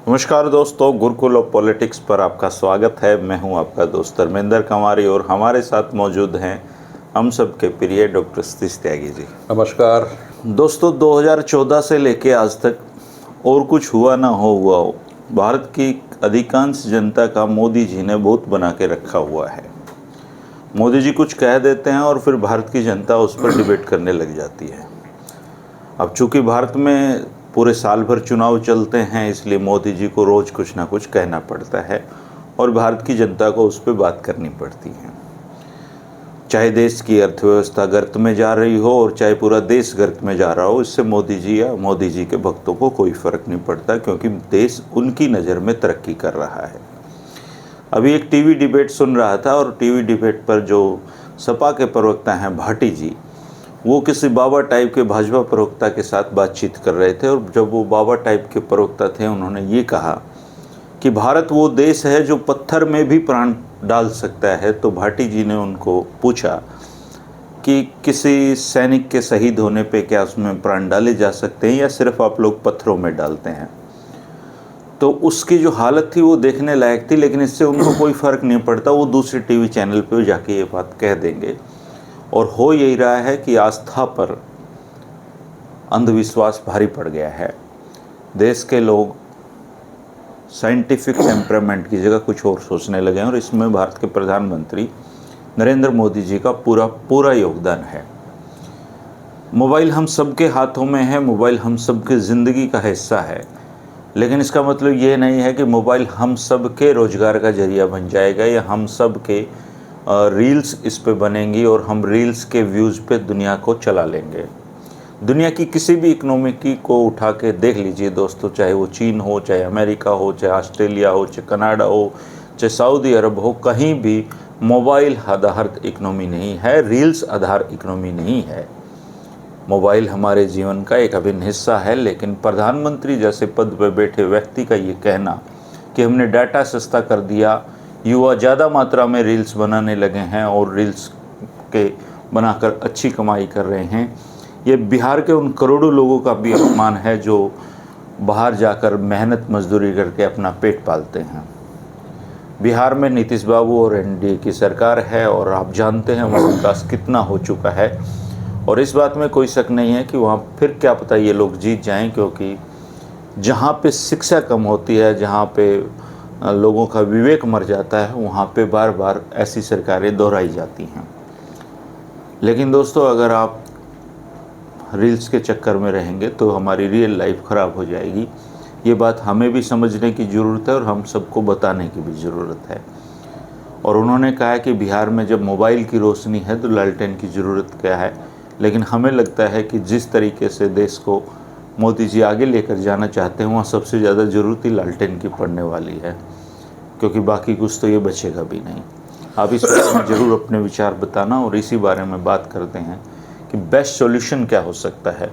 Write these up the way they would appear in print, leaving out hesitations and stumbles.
नमस्कार दोस्तों, Gurukul of politics पर आपका स्वागत है। मैं हूं आपका दोस्त धर्मेंद्र कंवारी और हमारे साथ मौजूद हैं हम सब के प्रिय डॉक्टर सतीश त्यागी जी। नमस्कार दोस्तों, 2014 से लेके आज तक और कुछ हुआ ना हुआ हो, भारत की अधिकांश जनता का मोदी जी ने बहुत बना के रखा हुआ है। मोदी जी कुछ कह देते हैं और फिर भारत की जनता उस पर डिबेट करने लग जाती है। अब चूंकि भारत में पूरे साल भर चुनाव चलते हैं, इसलिए मोदी जी को रोज़ कुछ ना कुछ कहना पड़ता है और भारत की जनता को उस पर बात करनी पड़ती है। चाहे देश की अर्थव्यवस्था गर्त में जा रही हो और चाहे पूरा देश गर्त में जा रहा हो, इससे मोदी जी या मोदी जी के भक्तों को कोई फ़र्क नहीं पड़ता, क्योंकि देश उनकी नज़र में तरक्की कर रहा है। अभी एक टीवी डिबेट सुन रहा था और टीवी डिबेट पर जो सपा के प्रवक्ता हैं भाटी जी, वो किसी बाबा टाइप के भाजपा प्रवक्ता के साथ बातचीत कर रहे थे और जब वो बाबा टाइप के प्रवक्ता थे, उन्होंने ये कहा कि भारत वो देश है जो पत्थर में भी प्राण डाल सकता है। तो भाटी जी ने उनको पूछा कि किसी सैनिक के शहीद होने पे क्या उसमें प्राण डाले जा सकते हैं या सिर्फ आप लोग पत्थरों में डालते हैं। तो उसकी जो हालत थी वो देखने लायक थी, लेकिन इससे उनको कोई फ़र्क नहीं पड़ता। वो दूसरे टीवी चैनल पे जाके ये बात कह देंगे। और हो यही रहा है कि आस्था पर अंधविश्वास भारी पड़ गया है। देश के लोग साइंटिफिक टेम्परामेंट की जगह कुछ और सोचने लगे हैं और इसमें भारत के प्रधानमंत्री नरेंद्र मोदी जी का पूरा योगदान है। मोबाइल हम सबके हाथों में है, मोबाइल हम सबके ज़िंदगी का हिस्सा है, लेकिन इसका मतलब ये नहीं है कि मोबाइल हम सब के रोज़गार का जरिया बन जाएगा या हम सब के रील्स इस पे बनेंगी और हम रील्स के व्यूज़ पे दुनिया को चला लेंगे। दुनिया की किसी भी इकोनॉमी को उठा के देख लीजिए दोस्तों, चाहे वो चीन हो, चाहे अमेरिका हो, चाहे ऑस्ट्रेलिया हो, चाहे कनाडा हो, चाहे सऊदी अरब हो, कहीं भी मोबाइल आधारित इकोनॉमी नहीं है, रील्स आधार इकोनॉमी नहीं है। मोबाइल हमारे जीवन का एक अभिन्न हिस्सा है, लेकिन प्रधानमंत्री जैसे पद पर बैठे व्यक्ति का ये कहना कि हमने डाटा सस्ता कर दिया, युवा ज़्यादा मात्रा में रील्स बनाने लगे हैं और रील्स के बनाकर अच्छी कमाई कर रहे हैं, ये बिहार के उन करोड़ों लोगों का भी अपमान है जो बाहर जाकर मेहनत मजदूरी करके अपना पेट पालते हैं। बिहार में नीतीश बाबू और एनडीए की सरकार है और आप जानते हैं वहाँ विकास कितना हो चुका है और इस बात में कोई शक नहीं है कि वहाँ फिर क्या पता ये लोग जीत जाएं, क्योंकि जहाँ पे शिक्षा कम होती है, जहाँ पे लोगों का विवेक मर जाता है, वहाँ पे बार बार ऐसी सरकारें दोहराई जाती हैं। लेकिन दोस्तों, अगर आप रील्स के चक्कर में रहेंगे तो हमारी रियल लाइफ ख़राब हो जाएगी। ये बात हमें भी समझने की ज़रूरत है और हम सबको बताने की भी ज़रूरत है। और उन्होंने कहा कि बिहार में जब मोबाइल की रोशनी है तो लालटेन की ज़रूरत क्या है, लेकिन हमें लगता है कि जिस तरीके से देश को मोदी जी आगे लेकर जाना चाहते हैं, वहाँ सबसे ज़्यादा ज़रूरत ही लालटेन की पड़ने वाली है, क्योंकि बाकी कुछ तो ये बचेगा भी नहीं। आप इस बारे में ज़रूर अपने विचार बताना और इसी बारे में बात करते हैं कि बेस्ट सॉल्यूशन क्या हो सकता है,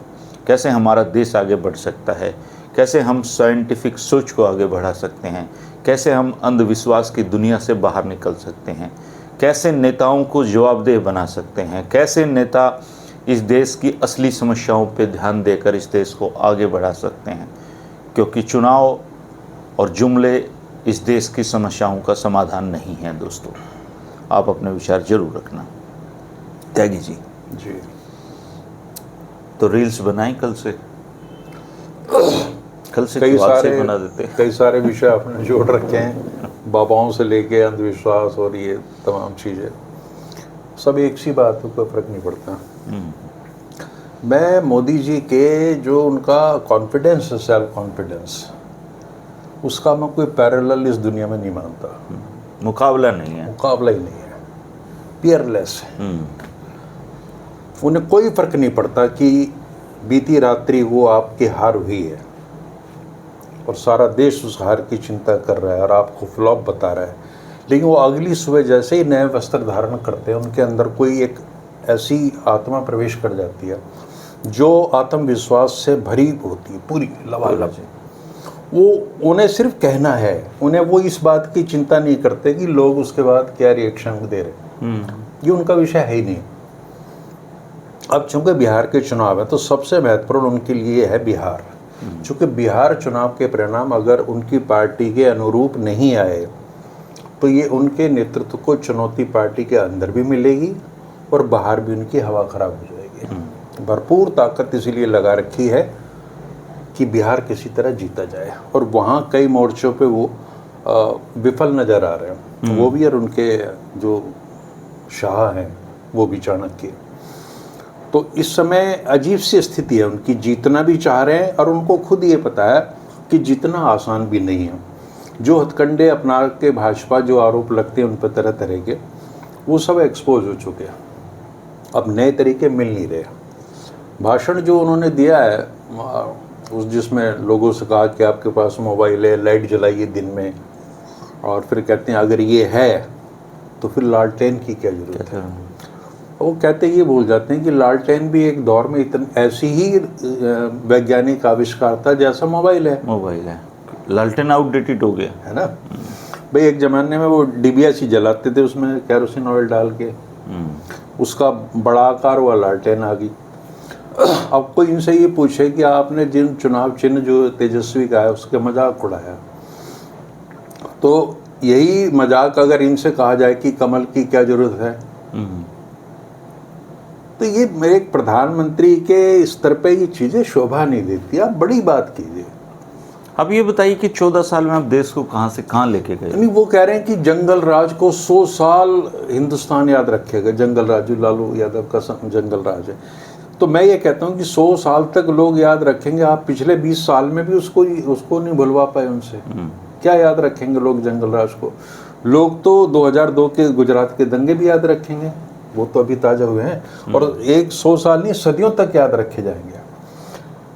कैसे हमारा देश आगे बढ़ सकता है, कैसे हम साइंटिफिक सोच को आगे बढ़ा सकते हैं, कैसे हम अंधविश्वास की दुनिया से बाहर निकल सकते हैं, कैसे नेताओं को जवाबदेह बना सकते हैं, कैसे नेता इस देश की असली समस्याओं पर ध्यान देकर इस देश को आगे बढ़ा सकते हैं, क्योंकि चुनाव और जुमले इस देश की समस्याओं का समाधान नहीं है। दोस्तों, आप अपने विचार जरूर रखना। त्यागी जी तो रील्स बनाएं कल से कई सारे बना देते। कई सारे विषय आपने जोड़ रखे हैं, बाबाओं से लेके अंधविश्वास और ये तमाम चीज़ें, सब एक सी बात को फर्क नहीं पड़ता। मैं मोदी जी के जो उनका कॉन्फिडेंस है, सेल्फ कॉन्फिडेंस, उसका मैं कोई पैरेलल इस दुनिया में नहीं मानता। मुकाबला नहीं है, मुकाबला ही नहीं है, पियरलेस है। उन्हें कोई फर्क नहीं पड़ता कि बीती रात्रि वो आपकी हार हुई है और सारा देश उस हार की चिंता कर रहा है और आपको फ्लॉप बता रहा है, लेकिन वो अगली सुबह जैसे ही नए वस्त्र धारण करते हैं, उनके अंदर कोई एक ऐसी आत्मा प्रवेश कर जाती है जो आत्मविश्वास से भरी होती है, पूरी लबालब। वो उन्हें सिर्फ कहना है, उन्हें वो इस बात की चिंता नहीं करते कि लोग उसके बाद क्या रिएक्शन दे रहे, ये उनका विषय है ही नहीं। अब चूंकि बिहार के चुनाव है तो सबसे महत्वपूर्ण उनके लिए है बिहार, चूँकि बिहार चुनाव के परिणाम अगर उनकी पार्टी के अनुरूप नहीं आए तो ये उनके नेतृत्व को चुनौती पार्टी के अंदर भी मिलेगी और बाहर भी उनकी हवा खराब हो जाएगी। भरपूर ताकत इसीलिए लगा रखी है कि बिहार किसी तरह जीता जाए, और वहाँ कई मोर्चों पे वो विफल नज़र आ रहे हैं, वो भी और उनके जो शाह हैं वो भी चाणक्य। तो इस समय अजीब सी स्थिति है, उनकी जीतना भी चाह रहे हैं और उनको खुद ये पता है कि जीतना आसान भी नहीं है। जो हथकंडे अपना के भाजपा जो आरोप लगते हैं उन पर तरह तरह के, वो सब एक्सपोज हो चुके हैं, अब नए तरीके मिल नहीं रहे। भाषण जो उन्होंने दिया है उस जिसमें लोगों से कहा कि आपके पास मोबाइल है, लाइट जलाइए दिन में, और फिर कहते हैं अगर ये है तो फिर लालटेन की क्या जरूरत है। वो कहते ये भूल जाते हैं कि लालटेन भी एक दौर में ऐसी ही वैज्ञानिक आविष्कार था जैसा मोबाइल है। लालटेन आउटडेटेड हो गया है ना भाई। एक ज़माने में वो डिबिया सी जलाते थे, उसमें कैरोसिन ऑयल डाल के, उसका बड़ा आकार हुआ लालटेन आ गई। अब कोई इनसे ये पूछे कि आपने जिन चुनाव चिन्ह जो तेजस्वी का है उसके मजाक उड़ाया, तो यही मजाक अगर इनसे कहा जाए कि कमल की क्या जरूरत है, तो ये मेरे एक प्रधानमंत्री के स्तर पे ये चीज़ें शोभा नहीं देती। आप बड़ी बात कीजिए। अब ये बताइए कि 14 साल में आप देश को कहाँ से कहाँ लेके गए? नहीं, वो कह रहे हैं कि जंगल राज को 100 साल हिंदुस्तान याद रखेगा। जंगल राज, लालू यादव का जंगल राज है। तो मैं ये कहता हूँ कि 100 साल तक लोग याद रखेंगे। आप पिछले 20 साल में भी उसको नहीं भुलवा पाए उनसे। क्या याद रखेंगे लोग जंगल राज को? लोग तो 2002 के गुजरात के दंगे भी याद रखेंगे, वो तो अभी ताज़ा हुए हैं, और 100 साल नहीं सदियों तक याद रखे जाएंगे।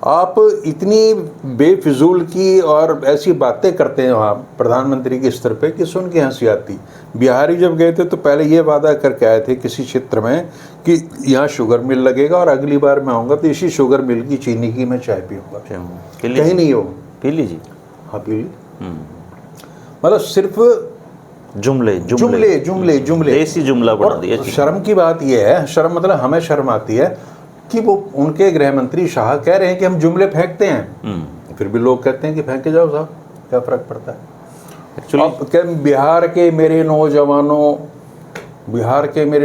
आप इतनी बेफिजूल की और ऐसी बातें करते हैं वहाँ प्रधानमंत्री के स्तर पे कि सुन के हंसी आती। बिहारी जब गए थे तो पहले ये वादा करके आए थे किसी क्षेत्र में कि यहाँ शुगर मिल लगेगा और अगली बार मैं आऊँगा तो इसी शुगर मिल की चीनी की मैं चाय पीऊँगा। कहीं नहीं हो, पी लीजिए। हाँ पी ली। मतलब सिर्फ जुमले देसी जुमला बढ़ा दिया। शर्म की बात यह है, शर्म मतलब हमें शर्म आती है कि वो उनके गृह मंत्री शाह कह रहे हैं कि हम जुमले फेंकते हैं, फिर भी लोग कहते हैं कि फेंके जाओ साहब, क्या फर्क पड़ता है। अब बिहार के मेरे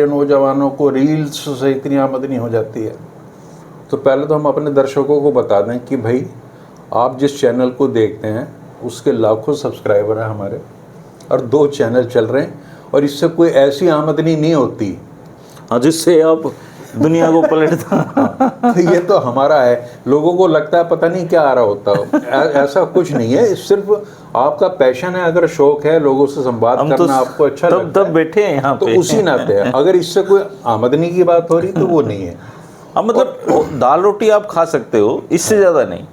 नौजवानों को रील्स से इतनी आमदनी हो जाती है, तो पहले तो हम अपने दर्शकों को बता दें कि भाई आप जिस चैनल को देखते हैं उसके लाखों सब्सक्राइबर हैं हमारे, और 2 चैनल चल रहे हैं, और इससे कोई ऐसी आमदनी नहीं होती जिससे आप दुनिया को पलटता। ये तो हमारा है। लोगों को लगता है पता नहीं क्या आ रहा होता, ऐसा कुछ नहीं है। सिर्फ आपका पैशन है, अगर शौक है लोगों से संवाद करना, तो आपको अच्छा लगता है, तब बैठे हैं यहाँ तो पे। उसी नाते है। अगर इससे कोई आमदनी की बात हो रही तो वो नहीं है। अब मतलब दाल रोटी आप खा सकते हो, इससे ज्यादा नहीं।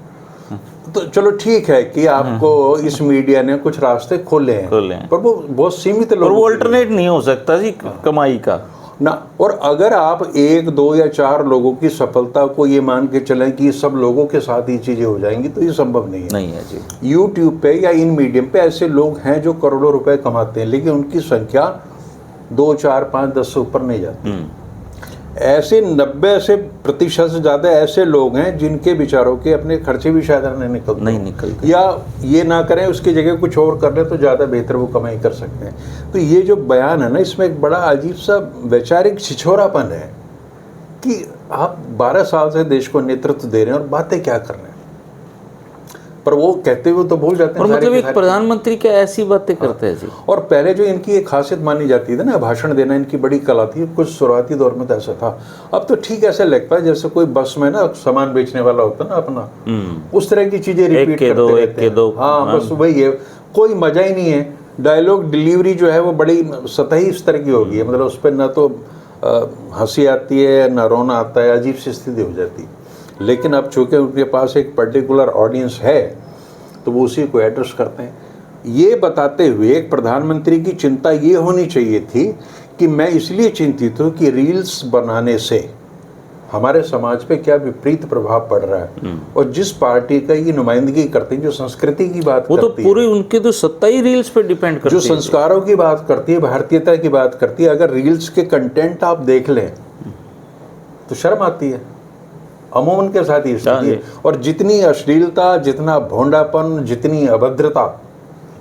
तो चलो ठीक है कि आपको इस मीडिया ने कुछ रास्ते खोले हैं, पर वो बहुत सीमित लोग, वो अल्टरनेट नहीं हो सकता जी कमाई का ना। और अगर आप 1, 2 या 4 लोगों की सफलता को ये मान के चलें कि सब लोगों के साथ ये चीज़ें हो जाएंगी, तो ये संभव नहीं है जी। यूट्यूब पे या इन मीडियम पे ऐसे लोग हैं जो करोड़ों रुपए कमाते हैं, लेकिन उनकी संख्या 2, 4, 5, 10 से ऊपर नहीं जाती। ऐसे 90% से ज़्यादा ऐसे लोग हैं जिनके विचारों के अपने खर्चे भी शायद नहीं निकलते, या ये ना करें उसकी जगह कुछ और कर लें तो ज़्यादा बेहतर वो कमाई कर सकते हैं। तो ये जो बयान है ना, इसमें एक बड़ा अजीब सा वैचारिक छिछोरापन है कि आप 12 साल से देश को नेतृत्व दे रहे हैं और बातें क्या कर रहे हैं, पर वो कहते हुए तो भूल जाते हैं। मतलब एक प्रधानमंत्री क्या ऐसी बातें करते हैं जी। और पहले जो इनकी एक खासियत मानी जाती थी ना, भाषण देना इनकी बड़ी कला थी, कुछ शुरुआती दौर में तो ऐसा था। अब तो ठीक ऐसे लगता है जैसे कोई बस में ना सामान बेचने वाला होता है ना अपना, उस तरह की चीजें रिपीट करते रहते हैं। हाँ बस वही है, कोई मजा ही नहीं है। डायलॉग डिलीवरी जो है वो बड़ी सतही स्तर की होगी, मतलब उस पर ना तो हंसी आती है ना रोना आता है, अजीब सी स्थिति हो जाती है। लेकिन अब चूंकि उनके पास एक पर्टिकुलर ऑडियंस है तो वो उसी को एड्रेस करते हैं। ये बताते हुए एक प्रधानमंत्री की चिंता ये होनी चाहिए थी कि मैं इसलिए चिंतित हूँ कि रील्स बनाने से हमारे समाज पे क्या विपरीत प्रभाव पड़ रहा है, और जिस पार्टी का ये नुमाइंदगी करते हैं, जो संस्कृति की बात वो तो पूरी उनकी तो सत्ता ही रील्स पे डिपेंड करती है, जो संस्कारों की बात करती है, भारतीयता की बात करती है, अगर रील्स के कंटेंट आप देख लें तो शर्म आती है। अमूमन के साथ ही स्थिति है। और जितनी अश्लीलता, जितना भोंडापन, जितनी अभद्रता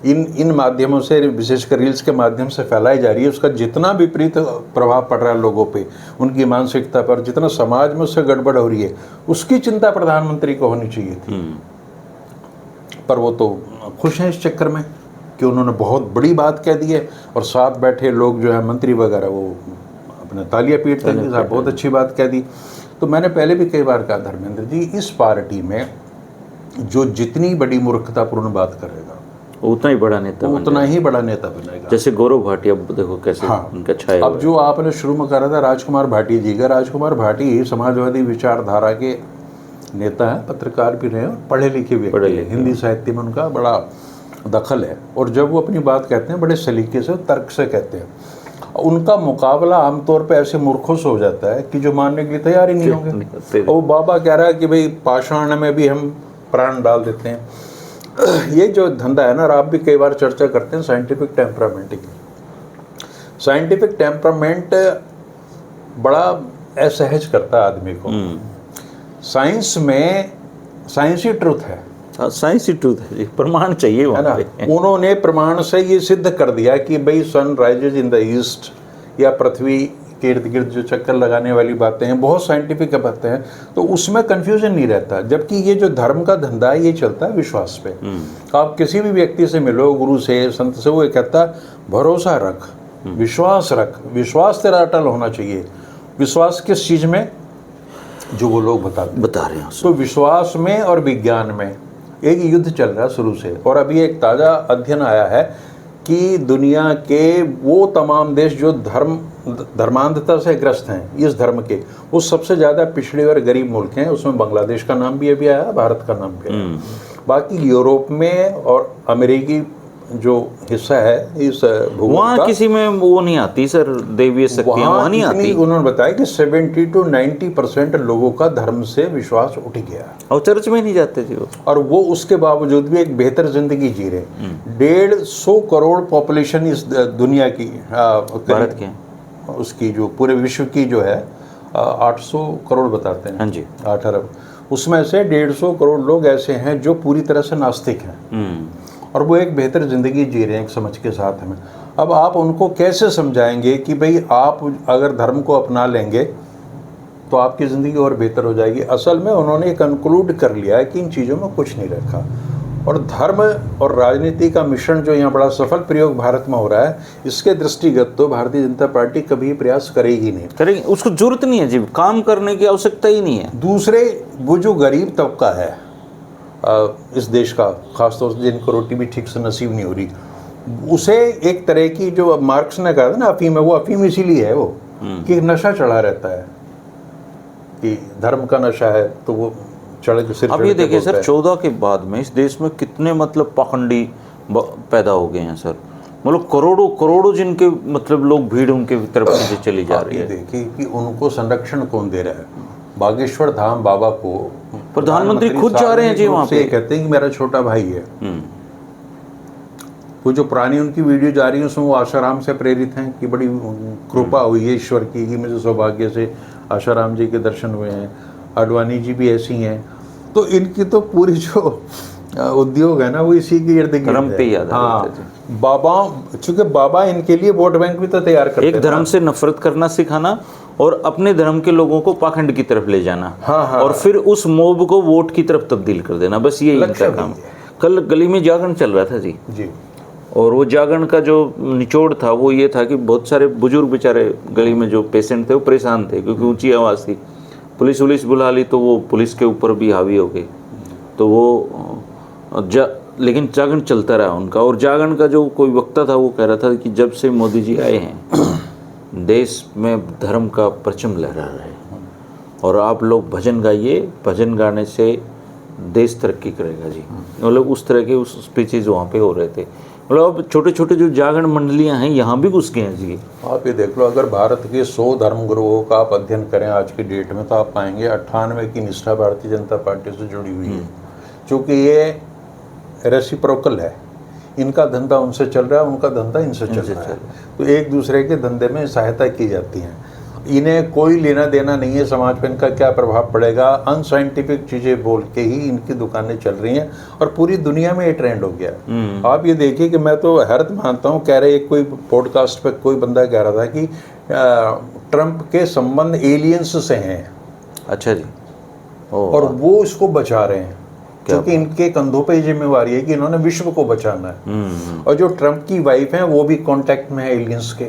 इन माध्यमों से, विशेषकर रील्स के माध्यम से फैलाई जा रही है, उसका जितना विपरीत प्रभाव पड़ रहा है लोगों पे, उनकी मानसिकता पर, जितना समाज में उससे गड़बड़ हो रही है, उसकी चिंता प्रधानमंत्री को होनी चाहिए थी। पर वो तो खुश हैं इस चक्कर में कि उन्होंने बहुत बड़ी बात कह दी है, और साथ बैठे लोग जो है मंत्री वगैरह वो अपने तालियां पीटते हैं कि साहब बहुत अच्छी बात कह दी। तो मैंने पहले भी कई बार कहा, धर्मेंद्र जी, इस पार्टी में जो जितनी बड़ी मूर्खतापूर्ण बात करेगा उतना ही बड़ा नेता उतना ही बड़ा नेता बनेगा। जैसे गौरव भाटिया देखो कैसे उनका छाया। अब जो आपने शुरू में कहा था राजकुमार भाटी जी का, राजकुमार भाटी समाजवादी विचारधारा के नेता हैं, पत्रकार भी रहे हैं, पढ़े लिखे व्यक्ति हैं, हिंदी साहित्य में उनका बड़ा दखल है, और जब वो अपनी बात कहते हैं बड़े सलीके से, तर्क से कहते हैं। उनका मुकाबला आमतौर पे ऐसे मूर्खों से हो जाता है कि जो मानने के लिए तैयार ही नहीं होंगे। और वो बाबा कह रहा है कि भाई पाषाण में भी हम प्राण डाल देते हैं। ये जो धंधा है ना, और आप भी कई बार चर्चा करते हैं साइंटिफिक टेम्परामेंट की। साइंटिफिक टेम्परामेंट बड़ा असहज करता है आदमी को। साइंस में साइंसी ट्रुथ है, साइंसी ट्रूथ है जी, प्रमाण चाहिए वहाँ पे। उन्होंने प्रमाण से ये सिद्ध कर दिया कि भाई sun rises in the east, या पृथ्वी के इर्द गिर्द जो चक्कर लगाने वाली बातें हैं, बहुत साइंटिफिक बातें हैं, तो उसमें कंफ्यूजन नहीं रहता। जबकि ये जो धर्म का धंधा है, ये चलता है विश्वास पे। आप किसी भी व्यक्ति से मिलो, गुरु से, संत से, वो ये कहता है भरोसा रख, विश्वास रख, विश्वास तेरा अटल होना चाहिए। विश्वास किस चीज़ में? जो वो लोग बता रहे हैं। तो विश्वास में और विज्ञान में एक युद्ध चल रहा है शुरू से। और अभी एक ताज़ा अध्ययन आया है कि दुनिया के वो तमाम देश जो धर्मांधता से ग्रस्त हैं, इस धर्म के, वो सबसे ज़्यादा पिछड़े और गरीब मुल्क हैं। उसमें बांग्लादेश का नाम भी अभी आया, भारत का नाम भी आया। बाकी यूरोप में और अमेरिकी जो हिस्सा है इस वहाँ किसी में वो नहीं आती सर, दैवीय शक्तियाँ वहाँ नहीं आती। उन्होंने बताया कि 70 to 90% लोगों का धर्म से विश्वास उठ गया, और चर्च में नहीं जाते थे वो, और वो उसके बावजूद भी एक बेहतर जिंदगी जी रहे। 150 करोड़ पॉपुलेशन इस दुनिया की, भारत के, उसकी जो पूरे विश्व की जो है 800 करोड़ बताते हैं। हाँ जी, 8 अरब। उसमें से 150 करोड़ लोग ऐसे हैं जो पूरी तरह से नास्तिक हैं, और वो एक बेहतर ज़िंदगी जी रहे हैं एक समझ के साथ में। अब आप उनको कैसे समझाएंगे कि भाई आप अगर धर्म को अपना लेंगे तो आपकी ज़िंदगी और बेहतर हो जाएगी? असल में उन्होंने कंक्लूड कर लिया है कि इन चीज़ों में कुछ नहीं रखा। और धर्म और राजनीति का मिश्रण जो यहाँ बड़ा सफल प्रयोग भारत में हो रहा है, इसके दृष्टिगत तो भारतीय जनता पार्टी कभी प्रयास करेगी नहीं, करेगी। उसको जरूरत नहीं है जी, काम करने की आवश्यकता ही नहीं है। दूसरे, वो जो गरीब तबका है इस देश का, खासतौर से जिनको रोटी भी ठीक से नसीब नहीं हो रही, उसे एक तरह की, जो मार्क्स ने कहा था ना अफीम है, वो अफीम इसीलिए है वो कि नशा चढ़ा रहता है, कि धर्म का नशा है तो वो चढ़ के सिर। अब ये देखिए सर, 14 के बाद में इस देश में कितने मतलब पाखंडी पैदा हो गए हैं सर, मतलब करोड़ों करोड़ों जिनके मतलब लोग भीड़ उनके तरफ से चली जा रही है। देखिए कि उनको संरक्षण कौन दे रहा है? बागेश्वर धाम बाबा को प्रधानमंत्री खुद जा रहे हैं जी वहाँ पे, कहते हैं कि मेरा छोटा भाई है। वो जो पुरानी उनकी वीडियो जा रही है उसमें वो आशाराम से प्रेरित हैं कि बड़ी कृपा हुई है ईश्वर की कि मुझे सौभाग्य से आशाराम जी के दर्शन हुए हैं। आडवाणी जी भी ऐसी हैं। तो इनकी तो पूरी जो उद्योग है ना वो इसी के इर्द गिर्द है। हाँ, बाबा, चूंकि बाबा इनके लिए वोट बैंक भी तो तैयार करते हैं। एक धर्म से नफरत करना सिखाना और अपने धर्म के लोगों को पाखंड की तरफ ले जाना। हाँ, और फिर उस मोब को वोट की तरफ तब्दील कर देना, बस यही इनका काम। कल गली में जागरण चल रहा था जी, और वो जागरण का जो निचोड़ था वो ये था कि बहुत सारे बुजुर्ग बेचारे गली में जो पेशेंट थे वो परेशान थे, क्योंकि ऊंची आवाज़ थी। पुलिस बुला ली तो वो पुलिस के ऊपर भी हावी हो गई। तो वो लेकिन जागरण चलता रहा उनका। और जागरण का जो कोई वक्ता था वो कह रहा था कि जब से मोदी जी आए हैं देश में धर्म का परचम लहरा रहा है, और आप लोग भजन गाइए, भजन गाने से देश तरक्की करेगा जी। मतलब उस तरह के उस स्पीचेज वहाँ पे हो रहे थे। मतलब अब छोटे छोटे जो जागरण मंडलियाँ हैं यहाँ भी घुस गए हैं जी। आप ये देख लो, अगर भारत के 100 धर्मगुरुओं का आप अध्ययन करें आज की डेट में तो आप पाएंगे 98 की निष्ठा भारतीय जनता पार्टी से जुड़ी हुई है। चूँकि ये रेसिप्रोकल है, इनका धंधा उनसे चल रहा है, उनका धंधा इनसे चल रहा है, तो एक दूसरे के धंधे में सहायता की जाती है। इन्हें कोई लेना देना नहीं है समाज पर इनका क्या प्रभाव पड़ेगा, अनसाइंटिफिक चीज़ें बोल के ही इनकी दुकानें चल रही हैं और पूरी दुनिया में ये ट्रेंड हो गया। आप ये देखिए कि मैं तो हैरत मानता हूँ, कह रहे एक कोई पॉडकास्ट पे कोई बंदा कह रहा था कि ट्रंप के संबंध एलियंस से हैं। अच्छा जी। और वो इसको बचा रहे हैं क्योंकि इनके कंधों पे जिम्मेवारी है कि इन्होंने विश्व को बचाना है। और जो ट्रंप की वाइफ हैं वो भी कांटेक्ट में है एलियंस के।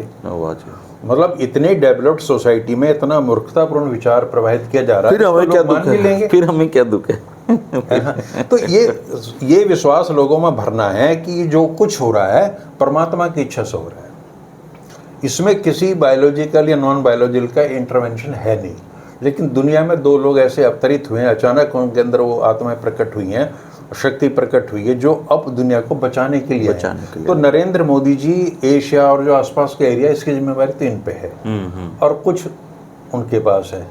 मतलब इतने डेवलप्ड सोसाइटी में इतना मूर्खतापूर्ण विचार प्रवाहित किया जा रहा है, फिर हमें क्या दुख है? फिर हमें क्या दुख है? तो ये विश्वास लोगों में भरना है कि जो कुछ हो रहा है परमात्मा की इच्छा से हो रहा है, इसमें किसी बायोलॉजिकल या नॉन बायोलॉजिकल का इंटरवेंशन है नहीं। लेकिन दुनिया में दो लोग ऐसे अवतरित हुए हैं, अचानक उनके अंदर वो आत्माएं प्रकट हुई हैं, शक्ति प्रकट हुई है जो अब दुनिया को बचाने के लिए है। तो नरेंद्र मोदी जी एशिया और जो आसपास के एरिया, इसकी जिम्मेवारी तो इन पे है और कुछ उनके पास है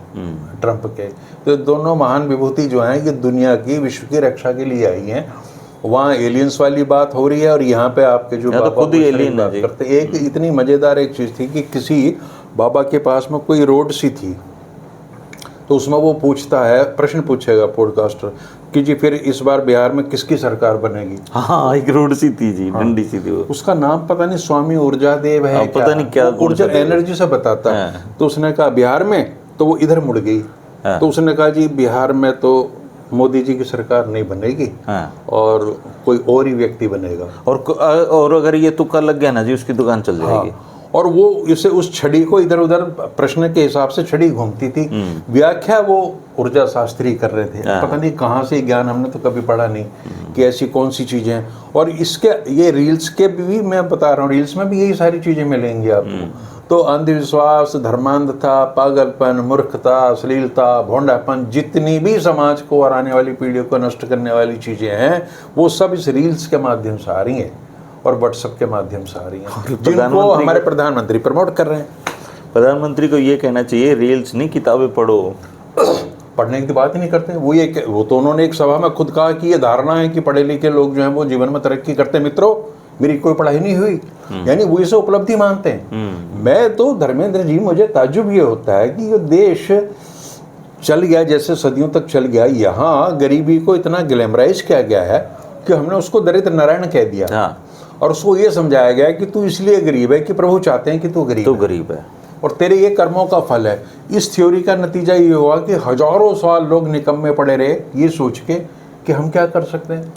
ट्रंप के। तो दोनों महान विभूति जो हैं ये दुनिया की, विश्व की रक्षा के लिए आई हैं। वहाँ एलियंस वाली बात हो रही है और यहाँ पे आपके जो बाबा खुद ही एलियन बात करते। एक इतनी मजेदार एक चीज थी कि किसी बाबा के पास में कोई रोड सी थी, तो उसमें वो पूछता है, प्रश्न पूछेगा पॉडकास्टर कि जी फिर इस बार बिहार में किसकी सरकार बनेगी। हाँ, एक रोड सी थी जी, डंडी सी थी वो। उसका नाम पता नहीं स्वामी ऊर्जा देव है, पता नहीं क्या ऊर्जा एनर्जी से बताता है। तो उसने कहा बिहार में, तो वो इधर मुड़ गई। तो उसने कहा जी बिहार में तो मोदी जी की सरकार नहीं बनेगी और कोई और ही व्यक्ति बनेगा। और अगर ये तुक्का लग गया ना जी, उसकी दुकान चल जाएगी। और वो इसे उस छड़ी को इधर उधर प्रश्न के हिसाब से छड़ी घूमती थी। व्याख्या वो ऊर्जा शास्त्री कर रहे थे। पता नहीं कहाँ से ज्ञान, हमने तो कभी पढ़ा नहीं कि ऐसी कौन सी चीजें हैं। और इसके ये रील्स के भी मैं बता रहा हूँ, रील्स में भी यही सारी चीजें मिलेंगी आपको। तो अंधविश्वास, धर्मांधता, पागलपन, मूर्खता, अश्लीलता, भोंडापन, जितनी भी समाज को और आने वाली पीढ़ियों को नष्ट करने वाली चीजें हैं, वो सब इस रील्स के माध्यम से आ रही हैं और व्हाट्सएप के माध्यम से आ रही हैं, जिनको हमारे प्रधानमंत्री प्रमोट कर रहे हैं। प्रधानमंत्री को ये कहना चाहिए रील्स नहीं, किताबें पढ़ो। पढ़ने की बात ही नहीं करते। वो तो उन्होंने एक सभा में खुद कहा कि ये धारणा है कि पढ़े लिखे लोग जो हैं वो जीवन में तरक्की करते हैं। मित्रों, मेरी कोई पढ़ाई नहीं हुई, यानी वो इसे उपलब्धि मानते हैं। मैं तो धर्मेंद्र जी, मुझे ताज्जुब ये होता है कि ये देश चल गया जैसे सदियों तक चल गया, यहाँ गरीबी को इतना ग्लैमराइज किया गया है कि हमने उसको दरिद्र नारायण कह दिया। और उसको ये समझाया गया कि तू इसलिए गरीब है कि प्रभु चाहते हैं कि तू गरीब है और तेरे ये कर्मों का फल है। इस थ्योरी का नतीजा ये हुआ कि हजारों साल लोग निकम्मे पड़े रहे ये सोच के कि हम क्या कर सकते हैं।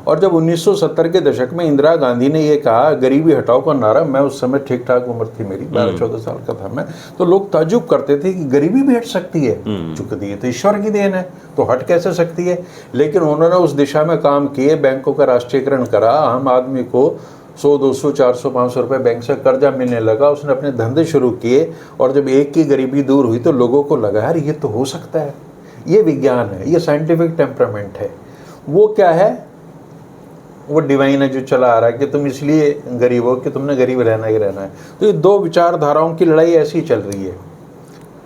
और जब 1970 के दशक में इंदिरा गांधी ने ये कहा गरीबी हटाओ का नारा, मैं उस समय ठीक ठाक उम्र थी मेरी, 12-14 साल का था मैं, तो लोग ताज्जुब करते थे कि गरीबी भी हट सकती है, चूंकि ये तो ईश्वर की देन है, तो हट कैसे सकती है। लेकिन उन्होंने उस दिशा में काम किए, बैंकों का राष्ट्रीयकरण करा, आम आदमी को 100, 200, 400, 500 रुपये बैंक से कर्जा मिलने लगा, उसने अपने धंधे शुरू किए और जब एक की गरीबी दूर हुई तो लोगों को लगा यार ये तो हो सकता है, ये विज्ञान है, ये साइंटिफिक टेम्परामेंट है। वो क्या है, वो डिवाइन है जो चला आ रहा है कि तुम इसलिए गरीब हो कि तुमने गरीब रहना ही रहना है। तो ये दो विचारधाराओं की लड़ाई ऐसी ही चल रही है।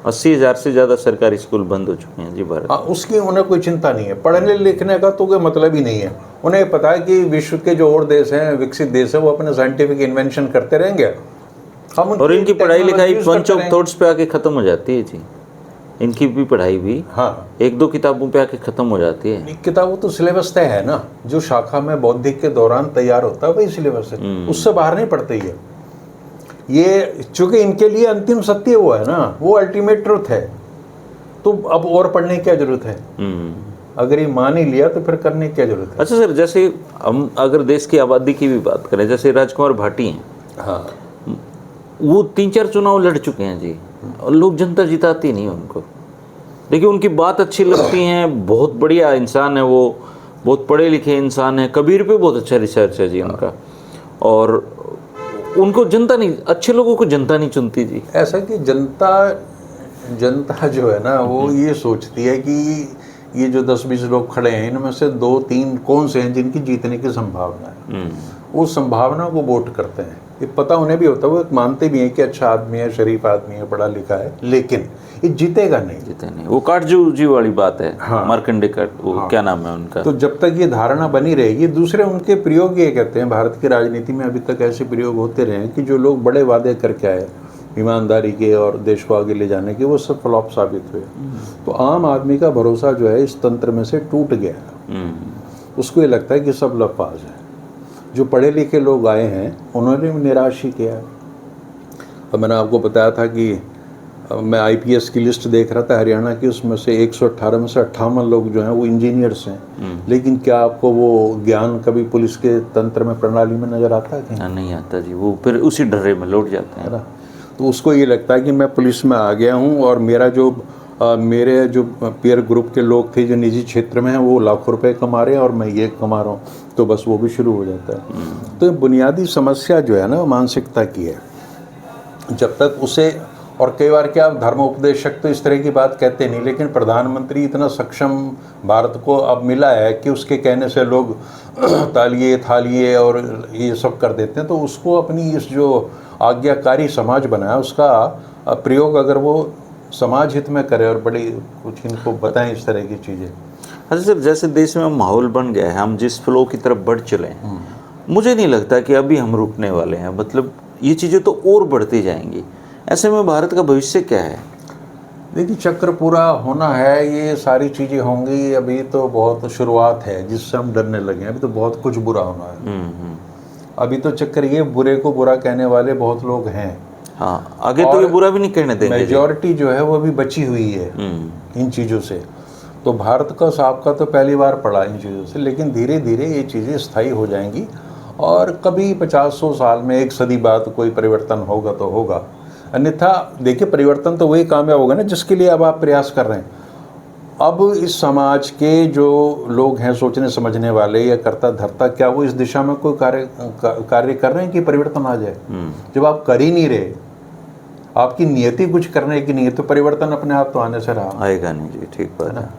80,000 से ज़्यादा सरकारी स्कूल बंद हो चुके हैं जी भारत। उसकी उन्हें कोई चिंता नहीं है, पढ़ने लिखने का तो कोई मतलब ही नहीं है। उन्हें पता है कि विश्व के जो और देश हैं, विकसित देश हैं, वो अपने साइंटिफिक इन्वेंशन करते रहेंगे, हम और इनकी पढ़ाई लिखाई पंच ऑफ थॉट्स पे आके ख़त्म हो जाती है जी। इनकी भी पढ़ाई भी 1-2 किताबों पे आके ख़त्म हो जाती है। किताबों तो सिलेबस तय है ना, जो शाखा में बौद्धिक के दौरान तैयार होता है वही सिलेबस है, उससे बाहर नहीं पढ़ते ही है। ये चूंकि इनके लिए अंतिम सत्य वो है ना, वो अल्टीमेट ट्रुथ है, तो अब और पढ़ने की क्या जरूरत है। अगर ये मान ही लिया तो फिर करने की क्या जरूरत है। अच्छा सर, जैसे हम अगर देश की आबादी की भी बात करें, जैसे राजकुमार भाटी हैं, हाँ, वो 3-4 चुनाव लड़ चुके हैं जी, और लोग जनता जिताती नहीं उनको। देखिए उनकी बात अच्छी लगती हैं, बहुत बढ़िया इंसान है वो, बहुत पढ़े लिखे इंसान है, कबीर पे बहुत अच्छा रिसर्च है जी उनका, और उनको जनता नहीं, अच्छे लोगों को जनता नहीं चुनती जी। ऐसा कि जनता जो है ना वो ये सोचती है कि ये जो 10-20 लोग खड़े हैं इनमें से 2-3 कौन से हैं जिनकी जीतने की संभावना है, उस संभावना को वोट करते हैं। ये पता उन्हें भी होता है, वो मानते भी हैं कि अच्छा आदमी है, शरीफ आदमी है, पढ़ा लिखा है, लेकिन ये जीतेगा नहीं। वो काटजू जी वाली बात है। मार्कंडे काट, वो क्या नाम है उनका। तो जब तक ये धारणा बनी रहेगी, दूसरे उनके प्रयोग ये कहते हैं, भारत की राजनीति में अभी तक ऐसे प्रयोग होते रहे कि जो लोग बड़े वादे करके आए, ईमानदारी के और देश को आगे ले जाने के, वो सब फ्लॉप साबित हुए। तो आम आदमी का भरोसा जो है इस तंत्र में से टूट गया। उसको ये लगता है कि सब लफाज है। जो पढ़े लिखे लोग आए हैं उन्होंने भी निराश ही किया। अब मैंने आपको बताया था कि मैं आईपीएस की लिस्ट देख रहा था हरियाणा की, उसमें से 118 में से 58 लोग जो हैं वो इंजीनियर्स हैं। लेकिन क्या आपको वो ज्ञान कभी पुलिस के तंत्र में, प्रणाली में नज़र आता है कहीं? नहीं आता जी, वो फिर उसी डर्रे में लौट जाते हैं ना। तो उसको ये लगता है कि मैं पुलिस में आ गया हूँ और मेरे जो पीयर ग्रुप के लोग थे जो निजी क्षेत्र में हैं वो लाखों रुपए कमा रहे हैं और मैं ये कमा रहा हूँ, तो बस वो भी शुरू हो जाता है। तो बुनियादी समस्या जो है ना वो मानसिकता की है। जब तक उसे, और कई बार क्या धर्म उपदेशक तो इस तरह की बात कहते नहीं, लेकिन प्रधानमंत्री इतना सक्षम भारत को अब मिला है कि उसके कहने से लोग तालिए थालिए और ये सब कर देते हैं। तो उसको अपनी इस जो आज्ञाकारी समाज बनाया उसका प्रयोग अगर वो समाज हित में करे और बड़ी कुछ इनको बताएं इस तरह की चीज़ें। अच्छा सर, जैसे देश में माहौल बन गया है, हम जिस फ्लो की तरफ बढ़ चले हैं, मुझे नहीं लगता कि अभी हम रुकने वाले हैं। मतलब ये चीज़ें तो और बढ़ती जाएंगी। ऐसे में भारत का भविष्य क्या है? देखिए, चक्र पूरा होना है, ये सारी चीज़ें होंगी। अभी तो बहुत शुरुआत है जिससे हम डरने लगे हैं। अभी तो बहुत कुछ बुरा होना है। अभी तो चक्कर ये, बुरे को बुरा कहने वाले बहुत लोग हैं। हाँ, आगे तो ये बुरा भी नहीं कहने देंगे। मेजॉरिटी जो है वो अभी बची हुई है इन चीज़ों से। तो भारत का साबका तो पहली बार पड़ा इन चीज़ों से, लेकिन धीरे धीरे ये चीज़ें स्थायी हो जाएंगी और कभी 50-100 साल में, एक सदी बाद कोई परिवर्तन होगा तो होगा। अन्यथा देखिए, परिवर्तन तो वही कामयाब होगा ना जिसके लिए अब आप प्रयास कर रहे हैं। अब इस समाज के जो लोग हैं, सोचने समझने वाले या करता धरता, क्या वो इस दिशा में कोई कार्य कर रहे हैं कि परिवर्तन आ जाए? जब आप कर ही नहीं रहे, आपकी नियति कुछ करने की नहीं है, तो परिवर्तन अपने आप तो आने से रहा आएगा नहीं जी। ठीक बात है।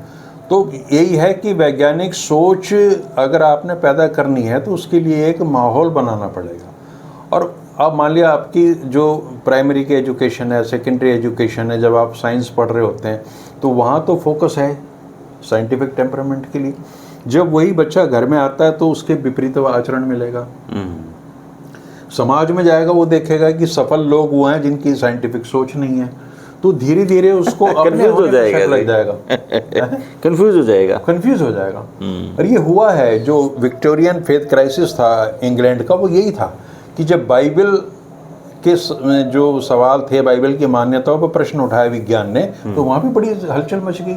तो यही है कि वैज्ञानिक सोच अगर आपने पैदा करनी है तो उसके लिए एक माहौल बनाना पड़ेगा। और अब मान लिया आपकी जो प्राइमरी की एजुकेशन है, सेकेंडरी एजुकेशन है, जब आप साइंस पढ़ रहे होते हैं तो वहाँ तो फोकस है साइंटिफिक टेम्परामेंट के लिए। जब वही बच्चा घर में आता है तो उसके विपरीत आचरण मिलेगा। समाज में जाएगा, वो देखेगा कि सफल लोग वो हैं जिनकी साइंटिफिक सोच नहीं है, तो धीरे धीरे उसको अपने हो जाएगा, लग जाएगा, कंफ्यूज हो जाएगा। और ये हुआ है। जो विक्टोरियन फेथ क्राइसिस था इंग्लैंड का, वो यही था कि जब बाइबल के जो सवाल थे, बाइबल की मान्यताओं पर प्रश्न उठाया विज्ञान ने, तो वहाँ भी बड़ी हलचल मच गई।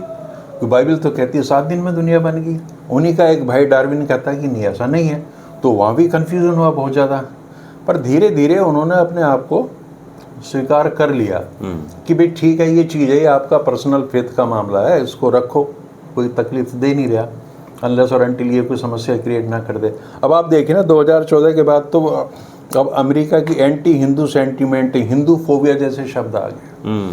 तो बाइबल तो कहती है 7 दिन में दुनिया बन गई। उन्हीं का एक भाई डार्विन कहता है कि नहीं, ऐसा नहीं है। तो वहाँ भी कन्फ्यूजन हुआ बहुत ज़्यादा। पर धीरे धीरे उन्होंने अपने आप को स्वीकार कर लिया कि भाई ठीक है, ये चीज़ है, ये आपका पर्सनल फेथ का मामला है, इसको रखो, कोई तकलीफ दे नहीं रहा, अनलेस और अनटिल ये कोई समस्या क्रिएट ना कर दे। अब आप देखिए ना, 2014 के बाद तो अब अमेरिका की anti Hindu sentiment, Hindu phobia जैसे शब्द आ गए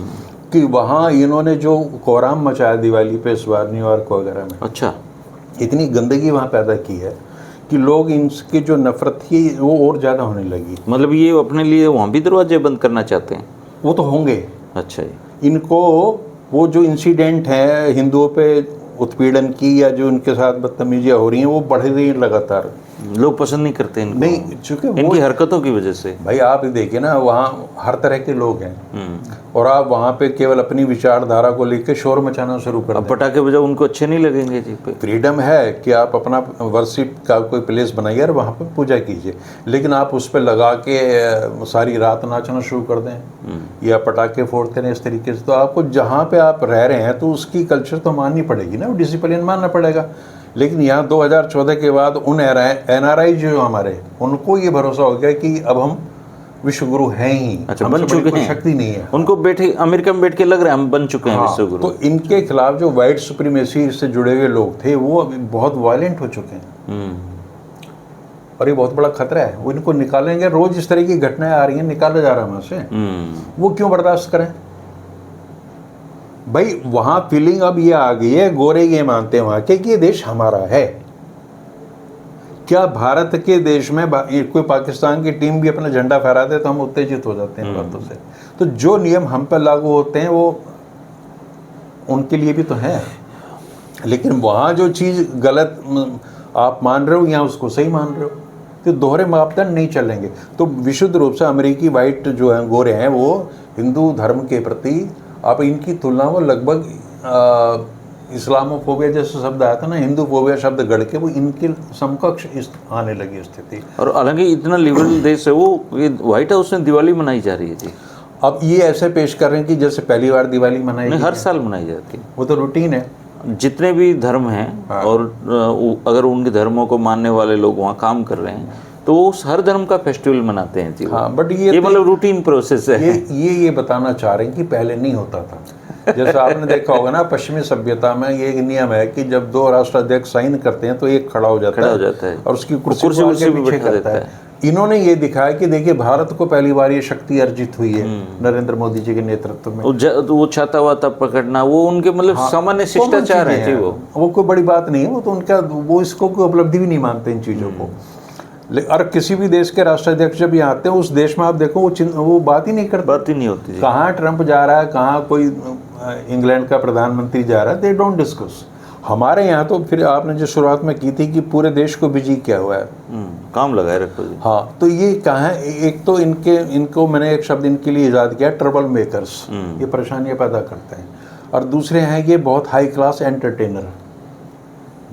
कि वहाँ इन्होंने जो कोहराम मचाया दिवाली पे इस बार न्यूयॉर्क वगैरह में। अच्छा, इतनी गंदगी वहाँ पैदा की है कि लोग इनकी जो नफरत थी वो और ज़्यादा होने लगी। मतलब ये अपने लिए वहाँ भी दरवाजे बंद करना चाहते हैं? वो तो होंगे। अच्छा जी। इनको वो जो इंसिडेंट है हिंदुओं पे उत्पीड़न की या जो उनके साथ बदतमीजियाँ हो रही हैं वो बढ़ रही हैं लगातार। लोग पसंद नहीं करते इनको। नहीं, चूँकि इनकी हरकतों की वजह से। भाई आप देखिए ना, वहाँ हर तरह के लोग हैं और आप वहाँ पे केवल अपनी विचारधारा को लेकर शोर मचाना शुरू कर दें। पटाखे बजाओ, उनको अच्छे नहीं लगेंगे जी। पे फ्रीडम है कि आप अपना वर्शिप का कोई प्लेस बनाइए और वहाँ पे पूजा कीजिए, लेकिन आप उस पर लगा के सारी रात नाचना शुरू कर दें या पटाखे फोड़ते रहें इस तरीके से, तो आपको जहाँ पे आप रह रहे हैं तो उसकी कल्चर तो माननी पड़ेगी ना, डिसिप्लिन मानना पड़ेगा। लेकिन यहाँ 2014 के बाद उन NRI जो हमारे, उनको ये भरोसा हो गया कि अब हम विश्व गुरु हैं ही। अच्छा, बन चुके हैं, शक्ति नहीं है उनको। बैठे अमेरिका में बैठ के लग रहा है हम बन चुके हैं विश्व गुरु। तो इनके खिलाफ जो वाइट सुप्रीमेसी से जुड़े हुए लोग थे वो अभी बहुत वायलेंट हो चुके हैं और ये बहुत बड़ा खतरा है। वो इनको निकालेंगे, रोज इस तरह की घटनाएं आ रही हैं, निकाला जा रहा है वहाँ से। वो क्यों बर्दाश्त करें भाई? वहाँ फीलिंग अब ये आ गई है, गोरे ये मानते हैं वहाँ के कि ये देश हमारा है। क्या भारत के देश में कोई पाकिस्तान की टीम भी अपना झंडा फहराते तो हम उत्तेजित हो जाते हैं बातों से। तो जो नियम हम पर लागू होते हैं वो उनके लिए भी तो है, लेकिन वहाँ जो चीज़ गलत आप मान रहे हो यहाँ उसको सही मान रहे हो। तो दोहरे मापदंड नहीं चलेंगे। तो विशुद्ध रूप से अमेरिकी वाइट जो हैं, गोरे हैं, वो हिंदू धर्म के प्रति आप इनकी तुलना वो लगभग इस्लामोफोबिया जैसा शब्द आया था ना, हिंदूफोबिया शब्द गढ़ के वो इनके समकक्ष आने लगी स्थिति। और हालांकि इतना लिबरल देश है वो, ये व्हाइट हाउस में दिवाली मनाई जा रही है जी। अब ये ऐसे पेश कर रहे हैं कि जैसे पहली बार दिवाली मनाई नहीं, गई हर है। साल मनाई जाती है। वो तो रूटीन है। जितने भी धर्म हैं हाँ। और अगर उनके धर्मों को मानने वाले लोग वहाँ काम कर रहे हैं तो वो हर धर्म का फेस्टिवल मनाते हैं जी। हाँ, बट ये तो- मतलब रूटीन प्रोसेस है। ये बताना चाह रहे हैं कि पहले नहीं होता था। जैसे आपने देखा होगा ना, पश्चिमी सभ्यता में ये एक नियम है कि जब दो राष्ट्राध्यक्ष साइन करते हैं तो एक खड़ा हो जाता है और उसकी कुर्सी को आगे पीछे करता है। इन्होंने ये दिखाया कि देखिए भारत को पहली बार ये शक्ति अर्जित हुई है नरेंद्र मोदी जी के नेतृत्व में। वो छाता वाता पकड़ना वो उनके मतलब सामान्य शिष्टाचार है जी। वो कोई बड़ी बात नहीं है, वो तो उनका, वो इसको कोई उपलब्धि भी नहीं मानते इन चीज़ों को। और किसी भी देश के राष्ट्राध्यक्ष जब यहाँ आते हैं उस देश में आप देखो वो बात ही नहीं करते, बात ही नहीं होती जी। कहाँ ट्रंप जा रहा है, कहाँ कोई इंग्लैंड का प्रधानमंत्री जा रहा है, दे डोंट डिस्कस। हमारे यहाँ तो फिर आपने जो शुरुआत में की थी कि पूरे देश को बिजी किया हुआ है, काम लगाए रखो जी। हाँ, तो ये कहाँ है, एक तो इनको मैंने एक शब्द इनके लिए ईजाद किया, ट्रबल मेकर्स, ये परेशानियाँ पैदा करते हैं। और दूसरे हैं ये बहुत हाई क्लास एंटरटेनर।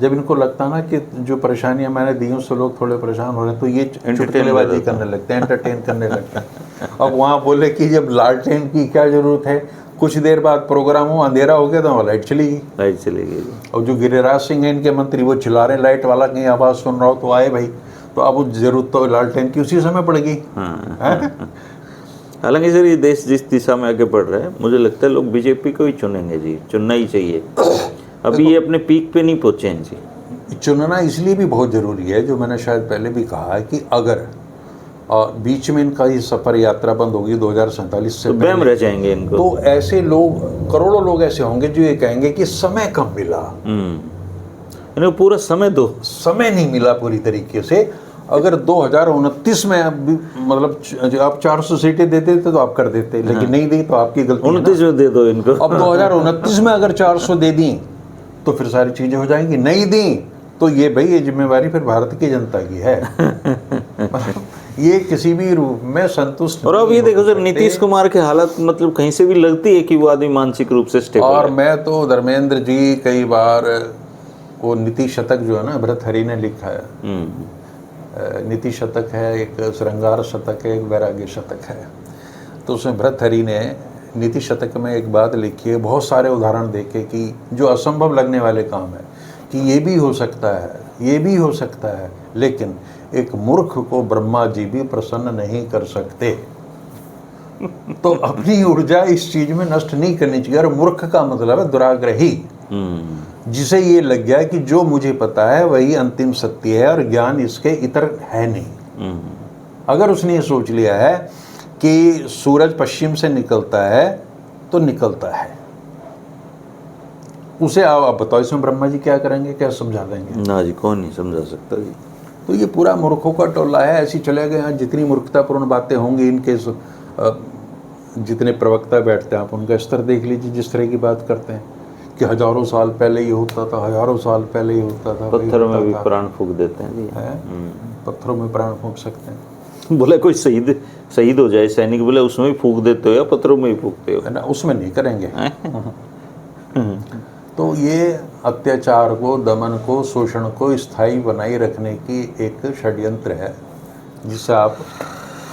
जब इनको लगता ना कि जो परेशानियां मैंने दी उससे लोग थोड़े परेशान हो रहे हैं तो ये चुटकुलेबाजी करने लगते हैं, एंटरटेन करने लगते हैं। अब वहाँ बोले कि जब लालटेन की क्या जरूरत है, कुछ देर बाद प्रोग्राम हो, अंधेरा हो गया तो लाइट चली गई। और जो गिरिराज सिंह है इनके मंत्री, वो चिल्ला रहे लाइट वाला कहीं आवाज़ सुन रहा हो तो आए भाई, तो अब जरूरत तो लालटेन की उसी समय पड़ गई। हालांकि सर ये देश जिस दिशा में आगे बढ़ रहा है मुझे लगता है लोग बीजेपी को ही चुनेंगे जी, चुनना ही चाहिए। अभी ये अपने पीक पे नहीं पहुंचे हैं जी। चुनना इसलिए भी बहुत ज़रूरी है, जो मैंने शायद पहले भी कहा है कि अगर बीच में इनका ये सफ़र यात्रा बंद होगी 2047 से तो बैम रह जाएंगे इनको। तो ऐसे लोग, करोड़ों लोग ऐसे होंगे जो ये कहेंगे कि समय कम मिला, इनको पूरा समय दो, समय नहीं मिला पूरी तरीके से। अगर 2029 में मतलब आप 400 सीटें देते थे तो आप कर देते, लेकिन नहीं दी तो आपकी गलती। 29 में दे दो इनको। अब 2029 में अगर 400 दे दी तो फिर सारी चीजें हो जाएंगी, नहीं दी तो ये भाई ये जिम्मेवारी फिर भारत की जनता की है। ये किसी भी रूप में संतुष्ट। और अब ये देखो सर, नीतीश कुमार की हालत मतलब कहीं से भी लगती है कि वो आदमी मानसिक रूप से स्टेबल और है। मैं तो धर्मेंद्र जी कई बार वो नीति शतक जो है ना, भरत हरि ने लिखा है, नीति शतक है, एक श्रृंगार शतक है, एक वैराग्य शतक है। तो उसमें भरत हरि ने नीति शतक में एक बात लिखी है, बहुत सारे उदाहरण देखे कि जो असंभव लगने वाले काम है कि ये भी हो सकता है, ये भी हो सकता है, लेकिन एक मूर्ख को ब्रह्मा जी भी प्रसन्न नहीं कर सकते। तो अपनी ऊर्जा इस चीज में नष्ट नहीं करनी चाहिए। और मूर्ख का मतलब है दुराग्रही, जिसे ये लग गया कि जो मुझे पता है वही अंतिम सत्य है और ज्ञान इसके इतर है नहीं। अगर उसने ये सोच लिया है कि सूरज पश्चिम से निकलता है तो निकलता है, उसे आप बताओ इसमें ब्रह्मा जी क्या करेंगे, क्या समझा देंगे? ना जी, कौन नहीं समझा सकता जी। तो ये पूरा मूर्खों का टोला है, ऐसी चले गए हैं। जितनी मूर्खतापूर्ण बातें होंगी इनके, जितने प्रवक्ता बैठते हैं आप उनका स्तर देख लीजिए, जिस तरह की बात करते हैं कि हजारों साल पहले ये होता था, हजारों साल पहले ये होता था, पत्थरों में भी प्राण फूंक देते हैं जी। पत्थरों में प्राण फूंक सकते हैं। बोले कोई शहीद हो जाए सैनिक, बोले उसमें भी फूंक देते हो या पत्थरों में भी फूंकते हो? ना, उसमें नहीं करेंगे। तो ये अत्याचार को, दमन को, शोषण को स्थायी बनाए रखने की एक षड्यंत्र है, जिससे आप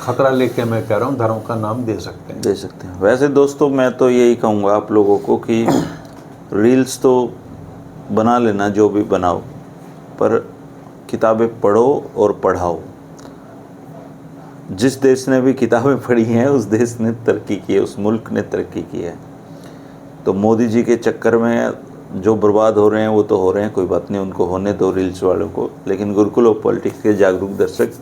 खतरा लेके, मैं कह रहा हूँ, धर्म का नाम दे सकते हैं। वैसे दोस्तों मैं तो यही कहूँगा आप लोगों को कि रील्स तो बना लेना, जो भी बनाओ, पर किताबें पढ़ो और पढ़ाओ। जिस देश ने भी किताबें पढ़ी हैं उस देश ने तरक्की की है, उस मुल्क ने तरक्की की है। तो मोदी जी के चक्कर में जो बर्बाद हो रहे हैं वो तो हो रहे हैं, कोई बात नहीं, उनको होने दो रील्स वालों को। लेकिन गुरुकुल ऑफ पॉलिटिक्स के जागरूक दर्शक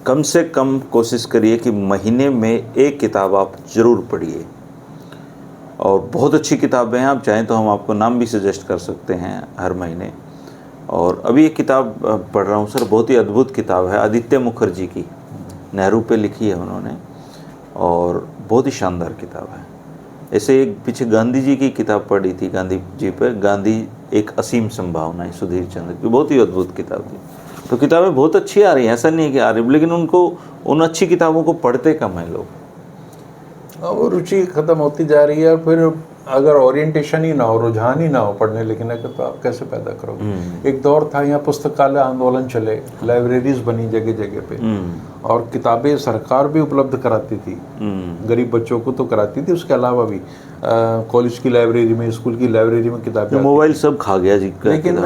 कम से कम कोशिश करिए कि महीने में एक किताब आप ज़रूर पढ़िए। और बहुत अच्छी किताबें हैं, आप चाहें तो हम आपको नाम भी सजेस्ट कर सकते हैं हर महीने। और अभी एक किताब पढ़ रहा हूँ सर, बहुत ही अद्भुत किताब है, आदित्य मुखर्जी की, नेहरू पे लिखी है उन्होंने, और बहुत ही शानदार किताब है। ऐसे एक पीछे गांधी जी की किताब पढ़ी थी, गांधी जी पर, गांधी एक असीम संभावनाएं, सुधीर चंद्र की, बहुत ही अद्भुत किताब थी। तो किताबें बहुत अच्छी आ रही हैं, ऐसा नहीं है कि आ रही, लेकिन उनको उन अच्छी किताबों को पढ़ते कम है लोग। वो रुचि खत्म होती जा रही है। और फिर अगर ओरिएंटेशन ही ना हो, रुझान ही ना हो पढ़ने लिखने का, तो आप कैसे पैदा करोगे। एक दौर था यहाँ पुस्तकालय आंदोलन चले, लाइब्रेरीज बनी जगह जगह पे, और किताबें सरकार भी उपलब्ध कराती थी, गरीब बच्चों को तो कराती थी, उसके अलावा भी कॉलेज की लाइब्रेरी में, स्कूल की लाइब्रेरी में किताबें आती मोबाइल सब खा गया जी। लेकिन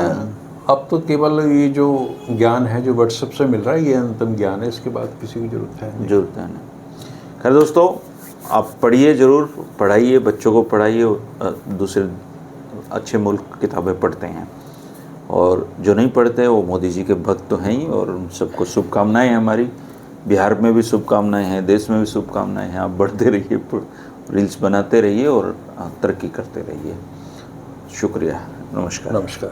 अब तो केवल ये जो ज्ञान है जो व्हाट्सएप से मिल रहा है, ये अंतिम ज्ञान है, इसके बाद किसी की जरूरत है नहीं। जरूरत है नहीं। खैर दोस्तों, आप पढ़िए, ज़रूर पढ़ाइए, बच्चों को पढ़ाइए। दूसरे अच्छे मुल्क किताबें पढ़ते हैं, और जो नहीं पढ़ते वो मोदी जी के भक्त तो हैं ही, और उन सबको शुभकामनाएं हैं हमारी। बिहार में भी शुभकामनाएं हैं, देश में भी शुभकामनाएं हैं। आप बढ़ते रहिए, रील्स बनाते रहिए और तरक्की करते रहिए। शुक्रिया, नमस्कार। नमस्कार।